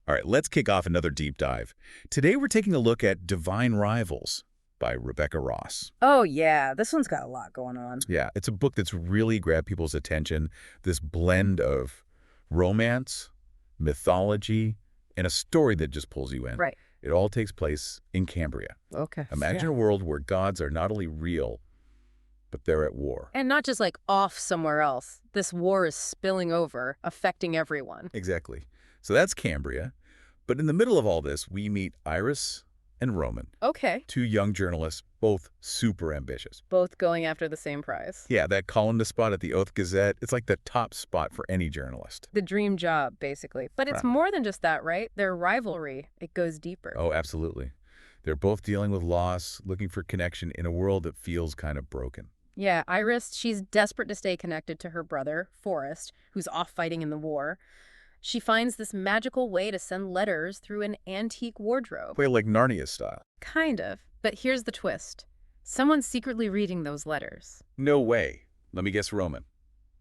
All right, let's kick off another deep dive. Today we're taking a look at Divine Rivals by Rebecca Ross. Oh, yeah, this one's got a lot going on. Yeah, it's a book that's really grabbed people's attention. This blend of romance, mythology, and a story that just pulls you in. Right. It all takes place in Cambria. Okay. Imagine a world where gods are not only real, but they're at war. And not just like off somewhere else. This war is spilling over, affecting everyone. Exactly. So that's Cambria. But in the middle of all this, we meet Iris and Roman, Okay. two young journalists, both super ambitious. Both going after the same prize. Yeah, that columnist spot at the Oath Gazette, it's like the top spot for any journalist. The dream job, basically. But it's Right. more than just that, right? Their rivalry, it goes deeper. Oh, absolutely. They're both dealing with loss, looking for connection in a world that feels kind of broken. Yeah, Iris, she's desperate to stay connected to her brother, Forrest, who's off fighting in the war. She finds this magical way to send letters through an antique wardrobe. Play like Narnia style. Kind of. But here's the twist. Someone's secretly reading those letters. No way. Let me guess Roman,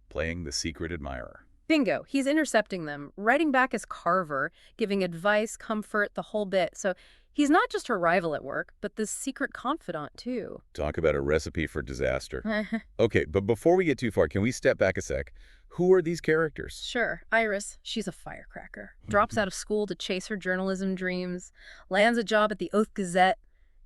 playing the secret admirer. Bingo. He's intercepting them, writing back as Carver, giving advice, comfort, the whole bit. So he's not just her rival at work, but this secret confidant, too. Talk about a recipe for disaster. Okay, but before we get too far, can we step back a sec? Who are these characters? Sure. Iris, she's a firecracker. Drops out of school to chase her journalism dreams, lands a job at the Oath Gazette,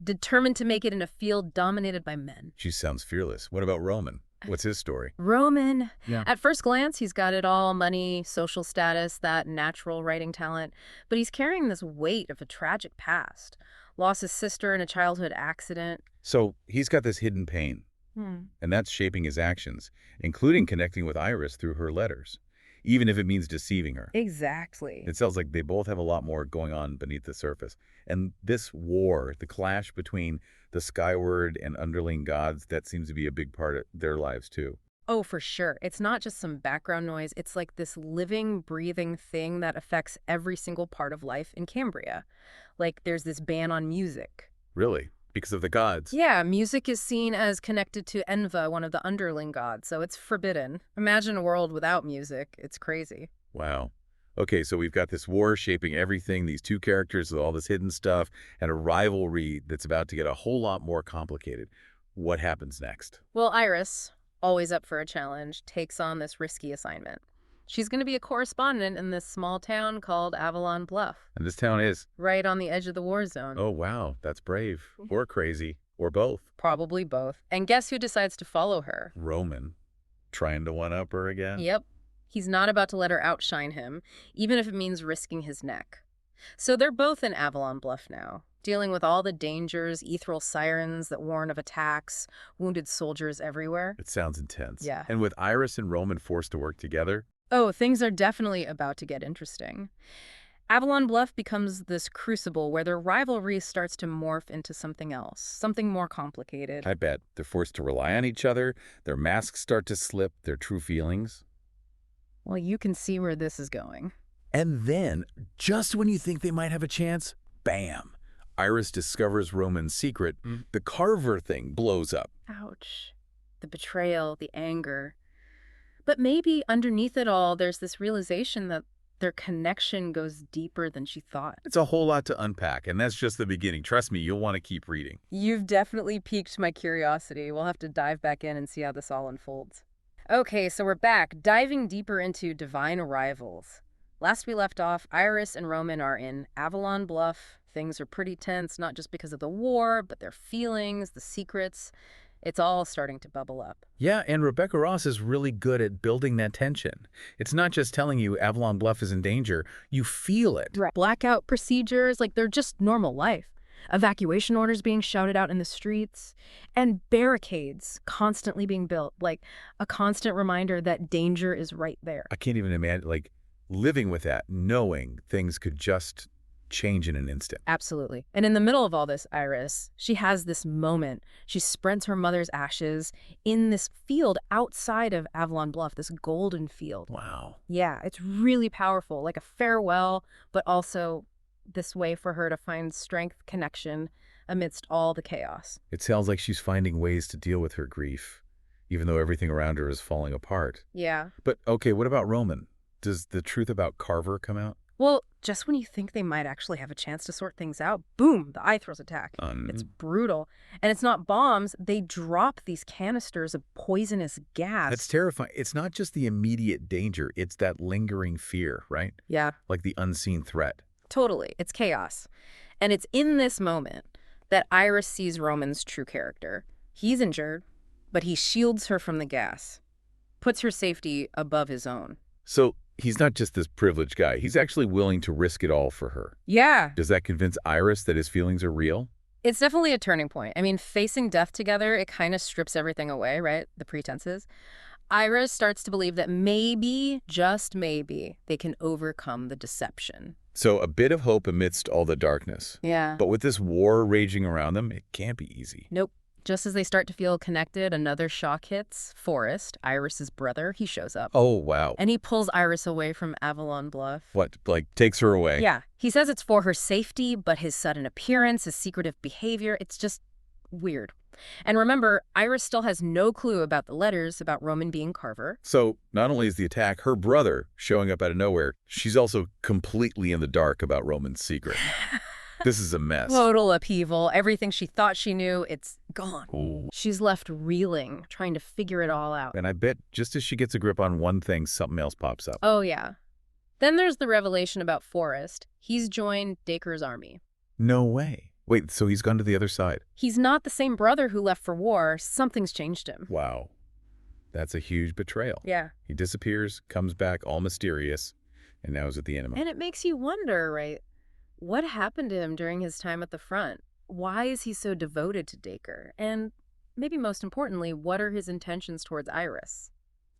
determined to make it in a field dominated by men. She sounds fearless. What about Roman? What's his story? Roman. Yeah. At first glance, he's got it all: money, social status, that natural writing talent. But he's carrying this weight of a tragic past. Lost his sister in a childhood accident. So he's got this hidden pain, and that's shaping his actions, including connecting with Iris through her letters, even if it means deceiving her. Exactly. It sounds like they both have a lot more going on beneath the surface. And this war, the clash between the skyward and underling gods, that seems to be a big part of their lives too. Oh, for sure. It's not just some background noise. It's like this living, breathing thing that affects every single part of life in Cambria. Like there's this ban on music. Really? Because of the gods? Yeah, music is seen as connected to Enva, one of the underling gods, so it's forbidden. Imagine a world without music. It's crazy. Wow. Okay, so we've got this war shaping everything, these two characters with all this hidden stuff, and a rivalry that's about to get a whole lot more complicated. What happens next? Well, Iris, always up for a challenge, takes on this risky assignment. She's going to be a correspondent in this small town called Avalon Bluff, And this town is, right on the edge of the war zone. oh wow, that's brave. Or crazy. Or both. Probably both. And guess who decides to follow her? Roman. Trying to one-up her again? Yep. He's not about to let her outshine him, even if it means risking his neck. So they're both in Avalon Bluff now, dealing with all the dangers, ethereal sirens that warn of attacks, wounded soldiers everywhere. It sounds intense. Yeah. And with Iris and Roman forced to work together, Oh, things are definitely about to get interesting. Avalon Bluff becomes this crucible where their rivalry starts to morph into something else, something more complicated. I bet they're forced to rely on each other, their masks start to slip, their true feelings. Well, you can see where this is going. And then, just when you think they might have a chance, bam! Iris discovers Roman's secret. The Carver thing blows up. Ouch. The betrayal, the anger. But maybe underneath it all, there's this realization that their connection goes deeper than she thought. It's a whole lot to unpack, and that's just the beginning. Trust me, you'll want to keep reading. You've definitely piqued my curiosity. We'll have to dive back in and see how this all unfolds. Okay, so we're back, diving deeper into Divine Rivals. Last we left off, Iris and Roman are in Avalon Bluff. Things are pretty tense, not just because of the war, but their feelings, the secrets. It's all starting to bubble up. Yeah, and Rebecca Ross is really good at building that tension. It's not just telling you Avalon Bluff is in danger. You feel it. Right. Blackout procedures, like they're just normal life. Evacuation orders being shouted out in the streets. And barricades constantly being built, like a constant reminder that danger is right there. I can't even imagine, like, living with that, knowing things could just change in an instant. Absolutely. And in the middle of all this, Iris, she has this moment. She sprints her mother's ashes in this field outside of Avalon Bluff, this golden field. Wow. Yeah, it's really powerful, like a farewell, but also this way for her to find strength, connection amidst all the chaos. It sounds like she's finding ways to deal with her grief, even though everything around her is falling apart. Yeah. But, okay, what about Roman? Does the truth about Carver come out? Well, just when you think they might actually have a chance to sort things out, boom, the eye throws attack. It's Um, brutal. And it's not bombs, they drop these canisters of poisonous that's gas. terrifying. It's not just the immediate danger, it's that lingering fear, right? Yeah, Like the unseen threat. totally. It's chaos. And it's in this moment that Iris sees Roman's true character. He's injured, but he shields her from the gas, puts her safety above his own. So he's not just this privileged guy. He's actually willing to risk it all for her. Yeah, Does that convince Iris that his feelings are real? it's definitely a turning point. I mean, facing death together, it kind of strips everything away, right? The pretenses. Iris starts to believe that maybe, just maybe, they can overcome the deception. So a bit of hope amidst all the darkness. Yeah. But with this war raging around them, it can't be easy. Nope. Just as they start to feel connected, another shock hits. Forrest, Iris's brother, he shows up. Oh, wow. And he pulls Iris away from Avalon Bluff. What, like, takes her away? Yeah. He says it's for her safety, but his sudden appearance, his secretive behavior, it's just weird. And remember, Iris still has no clue about the letters about Roman being Carver. So not only is the attack her brother showing up out of nowhere, she's also completely in the dark about Roman's secret. This is a mess. Total upheaval. Everything she thought she knew, it's gone. Ooh. She's left reeling, trying to figure it all out. And I bet just as she gets a grip on one thing, something else pops up. Oh, yeah. Then there's the revelation about Forrest. He's joined Dacre's army. No way. Wait, so he's gone to the other side? He's not the same brother who left for war. Something's changed him. Wow. That's a huge betrayal. Yeah. He disappears, comes back all mysterious, and now is at the enemy. And it makes you wonder, right? What happened to him during his time at the front? Why is he so devoted to Dacre? And maybe most importantly, what are his intentions towards Iris?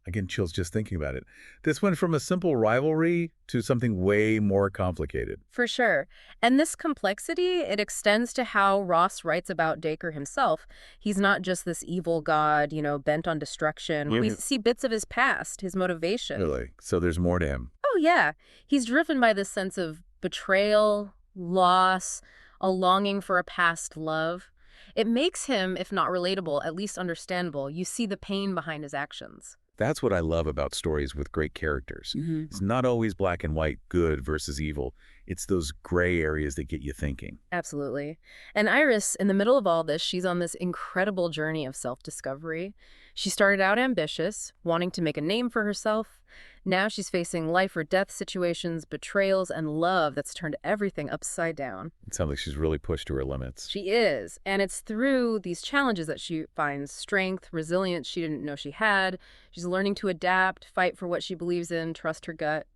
Again, chills just thinking about it. This went from a simple rivalry to something way more complicated. For sure. And this complexity, it extends to how Ross writes about Dacre himself. He's not just this evil god, bent on destruction. We see bits of his past, his motivation. Really? So there's more to him. Oh, yeah. He's driven by this sense of betrayal, loss, a longing for a past love. It makes him, if not relatable, at least understandable. You see the pain behind his actions. That's what I love about stories with great characters. It's not always black and white, good versus evil. It's those gray areas that get you thinking. Absolutely. And Iris, in the middle of all this, she's on this incredible journey of self-discovery. She started out ambitious, wanting to make a name for herself. Now she's facing life or death situations, betrayals, and love that's turned everything upside down. It sounds like she's really pushed to her limits. She is. And it's through these challenges that she finds strength, resilience she didn't know she had. She's learning to adapt, fight for what she believes in, trust her gut.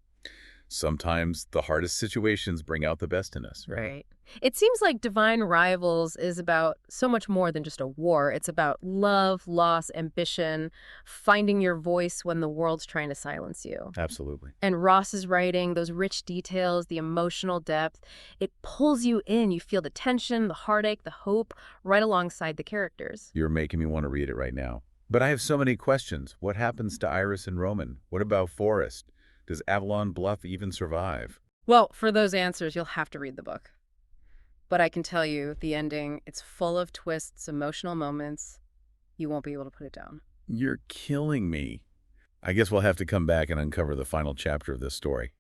Sometimes the hardest situations bring out the best in us, right? Right. It seems like Divine Rivals is about so much more than just a war. It's about love, loss, ambition, finding your voice when the world's trying to silence you. Absolutely. And Ross's writing, those rich details, the emotional depth, it pulls you in. You feel the tension, the heartache, the hope, right alongside the characters. You're making me want to read it right now. But I have so many questions. What happens to Iris and Roman? What about Forrest? Does Avalon Bluff even survive? Well, for those answers, you'll have to read the book. But I can tell you, the ending, it's full of twists, emotional moments. You won't be able to put it down. You're killing me. I guess we'll have to come back and uncover the final chapter of this story.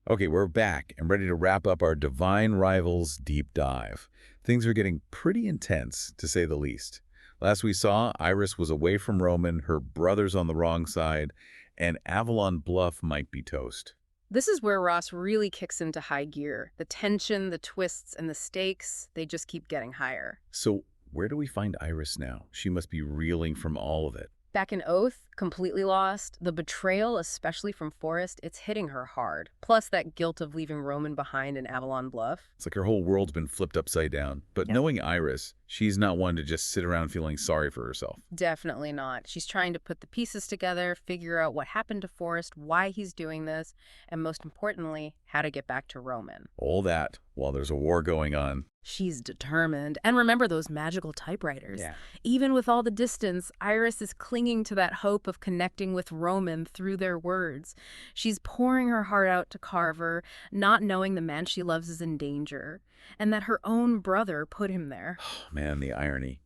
Okay, we're back and ready to wrap up our Divine Rivals deep dive. Things are getting pretty intense, to say the least. Last we saw, Iris was away from Roman, her brother's on the wrong side, and Avalon Bluff might be toast. This is where Ross really kicks into high gear. The tension, the twists, and the stakes, they just keep getting higher. So where do we find Iris now? She must be reeling from all of it. Back in Oath, completely lost. The betrayal, especially from Forrest, it's hitting her hard. Plus that guilt of leaving Roman behind in Avalon Bluff. It's like her whole world's been flipped upside down. But knowing Iris, she's not one to just sit around feeling sorry for herself. Definitely not. She's trying to put the pieces together, figure out what happened to Forrest, why he's doing this, and most importantly, how to get back to Roman. All that while there's a war going on. She's determined. And remember those magical typewriters. Yeah. Even with all the distance, Iris is clinging to that hope of connecting with Roman through their words. She's pouring her heart out to Carver, not knowing the man she loves is in danger, and that her own brother put him there. Oh, man, the irony.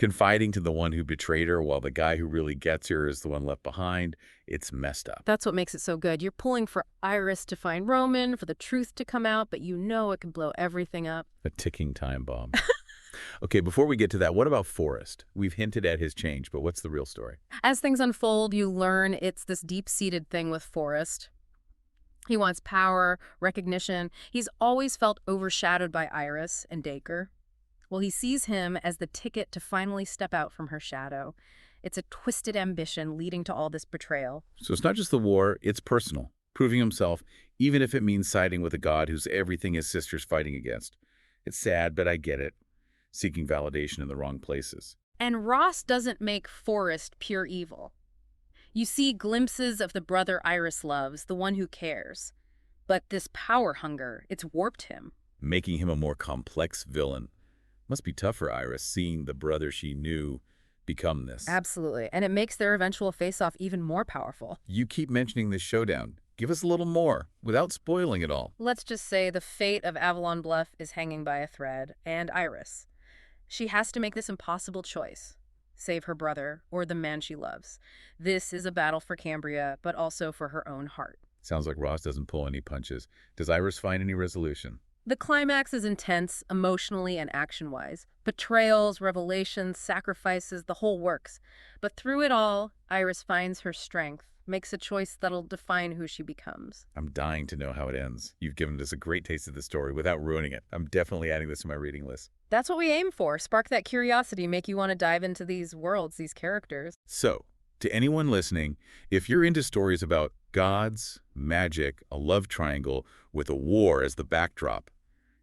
Confiding to the one who betrayed her while the guy who really gets her is the one left behind. It's messed up. That's what makes it so good. You're pulling for Iris to find Roman, for the truth to come out, but you know it can blow everything up. A ticking time bomb. Okay, before we get to that, what about Forrest? We've hinted at his change, but what's the real story? As things unfold, you learn it's this deep-seated thing with Forrest. He wants power, recognition. He's always felt overshadowed by Iris and Dacre. Well, he sees him as the ticket to finally step out from her shadow. It's a twisted ambition leading to all this betrayal. So it's not just the war, it's personal. Proving himself, even if it means siding with a god who's everything his sister's fighting against. It's sad, but I get it. Seeking validation in the wrong places. And Ross doesn't make Forrest pure evil. You see glimpses of the brother Iris loves, the one who cares. But this power hunger, it's warped him. Making him a more complex villain. Must be tough for Iris, seeing the brother she knew become this. Absolutely. And it makes their eventual face-off even more powerful. You keep mentioning this showdown. Give us a little more, without spoiling it all. Let's just say the fate of Avalon Bluff is hanging by a thread, and Iris. She has to make this impossible choice. Save her brother, or the man she loves. This is a battle for Cambria, but also for her own heart. Sounds like Ross doesn't pull any punches. Does Iris find any resolution? The climax is intense, emotionally and action-wise. Betrayals, revelations, sacrifices, the whole works. But through it all, Iris finds her strength, makes a choice that'll define who she becomes. I'm dying to know how it ends. You've given us a great taste of the story without ruining it. I'm definitely adding this to my reading list. That's what we aim for. Spark that curiosity, make you want to dive into these worlds, these characters. So, to anyone listening, if you're into stories about gods, magic, a love triangle with a war as the backdrop,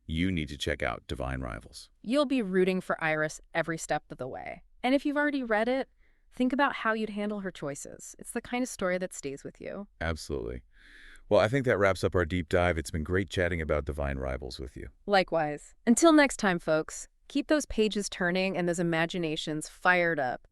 you need to check out Divine Rivals. You'll be rooting for Iris every step of the way. And if you've already read it, think about how you'd handle her choices. It's the kind of story that stays with you. Absolutely. Well, I think that wraps up our deep dive. It's been great chatting about Divine Rivals with you. Likewise. Until next time, folks, keep those pages turning and those imaginations fired up.